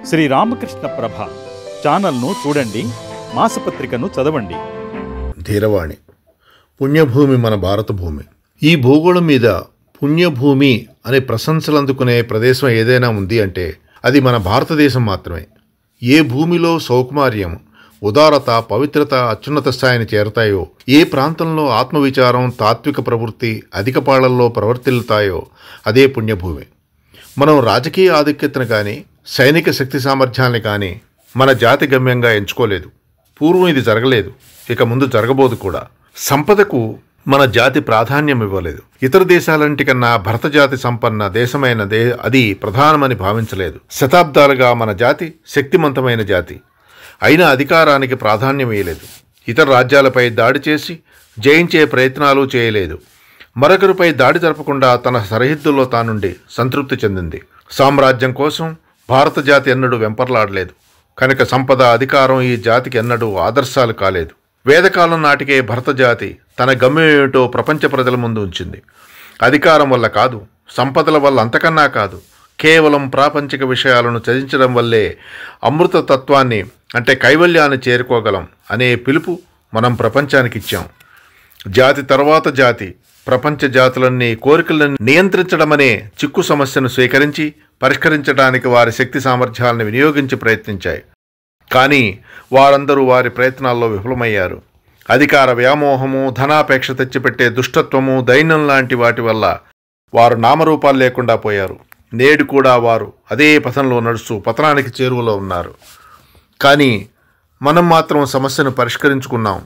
శ్రీ రామకృష్ణ ప్రభ ఛానల్ను చూడండి, మాసపత్రికను చదవండి. ధీరవాణి. పుణ్యభూమి మన భారత భూమి. ఈ భూగోళం మీద పుణ్యభూమి అనే ప్రశంసలు అందుకునే ప్రదేశం ఏదైనా ఉంది అంటే అది మన భారతదేశం మాత్రమే. ఏ భూమిలో సౌకుమార్యం, ఉదారత, పవిత్రత అత్యున్నత స్థాయిని చేరతాయో, ఏ ప్రాంతంలో ఆత్మవిచారం, తాత్విక ప్రవృత్తి అధిక పాళ్లల్లో ప్రవర్తిల్లుతాయో అదే పుణ్యభూమి. మనం రాజకీయ ఆధిక్యతను కానీ సైనిక శక్తి సామర్థ్యాన్ని కానీ మన జాతి గమ్యంగా ఎంచుకోలేదు. పూర్వం ఇది జరగలేదు, ఇక ముందు జరగబోదు కూడా. సంపదకు మన జాతి ప్రాధాన్యం ఇవ్వలేదు. ఇతర దేశాలంటి కన్నా భరత జాతి సంపన్న దేశమైన అది ప్రధానమని భావించలేదు. శతాబ్దాలుగా మన జాతి శక్తిమంతమైన జాతి అయినా అధికారానికి ప్రాధాన్యం ఇవ్వలేదు. ఇతర రాజ్యాలపై దాడి చేసి జయించే ప్రయత్నాలు చేయలేదు. మరొకరిపై దాడి జరపకుండా తన సరిహద్దుల్లో తానుండి సంతృప్తి చెందింది. సామ్రాజ్యం కోసం భారత జాతి ఎన్నడూ వెంపర్లాడలేదు. కనుక సంపద, అధికారం ఈ జాతికి ఎన్నడూ ఆదర్శాలు కాలేదు. వేదకాలం నాటికే భరత జాతి తన గమ్యం ఏమిటో ప్రపంచ ప్రజల ముందు ఉంచింది. అధికారం వల్ల కాదు, సంపదల వల్ల అంతకన్నా కాదు, కేవలం ప్రాపంచిక విషయాలను చదించడం వల్లే అమృత తత్వాన్ని అంటే కైవల్యాన్ని చేరుకోగలం అనే పిలుపు మనం ప్రపంచానికి ఇచ్చాం. జాతి తర్వాత జాతి, ప్రపంచ జాతులన్నీ కోరికలను నియంత్రించడమనే చిక్కు సమస్యను స్వీకరించి పరిష్కరించడానికి వారి శక్తి సామర్థ్యాలను వినియోగించి ప్రయత్నించాయి. కానీ వారందరూ వారి ప్రయత్నాల్లో విఫలమయ్యారు. అధికార వ్యామోహము, ధనాపేక్ష తెచ్చిపెట్టే దుష్టత్వము, దైన్యం లాంటి వాటి వల్ల వారు నామరూపాలు లేకుండా పోయారు. నేడు కూడా వారు అదే పథంలో నడుస్తూ పతనానికి చేరువలో ఉన్నారు. కానీ మనం మాత్రం సమస్యను పరిష్కరించుకున్నాం,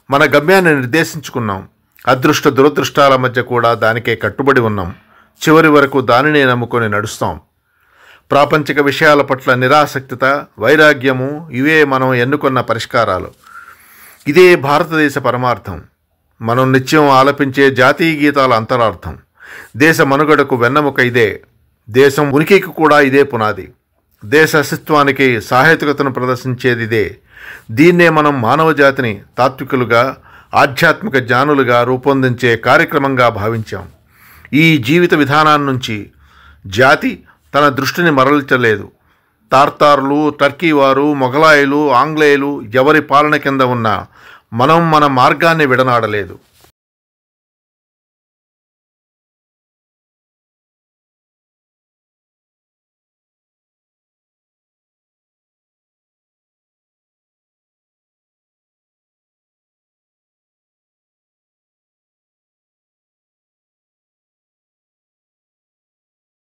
మన గమ్యాన్ని నిర్దేశించుకున్నాం. అదృష్ట దురదృష్టాల మధ్య కూడా దానికే కట్టుబడి ఉన్నాం. చివరి వరకు దానినే నమ్ముకొని నడుస్తాం. ప్రాపంచిక విషయాల పట్ల నిరాసక్తత, వైరాగ్యము ఇవే మనం ఎన్నుకున్న పరిష్కారాలు. ఇదే భారతదేశ పరమార్థం. మనం నిత్యం ఆలపించే జాతీయ గీతాల అంతరార్థం. దేశ మనుగడకు వెన్నెముక ఇదే. దేశం ఉనికికి కూడా ఇదే పునాది. దేశ అస్తిత్వానికి సాహేతుకతను ప్రదర్శించేది ఇదే. దీన్నే మనం మానవ జాతిని తాత్వికులుగా, ఆధ్యాత్మిక జ్ఞానులుగా రూపొందించే కార్యక్రమంగా భావించాం. ఈ జీవిత విధానాన్ని నుంచి జాతి తన దృష్టిని మరల్చలేదు. తార్తారులు, టర్కీ వారు, మొఘలాయులు, ఆంగ్లేయులు ఎవరి పాలన కింద ఉన్నా మనం మన మార్గాన్ని విడనాడలేదు.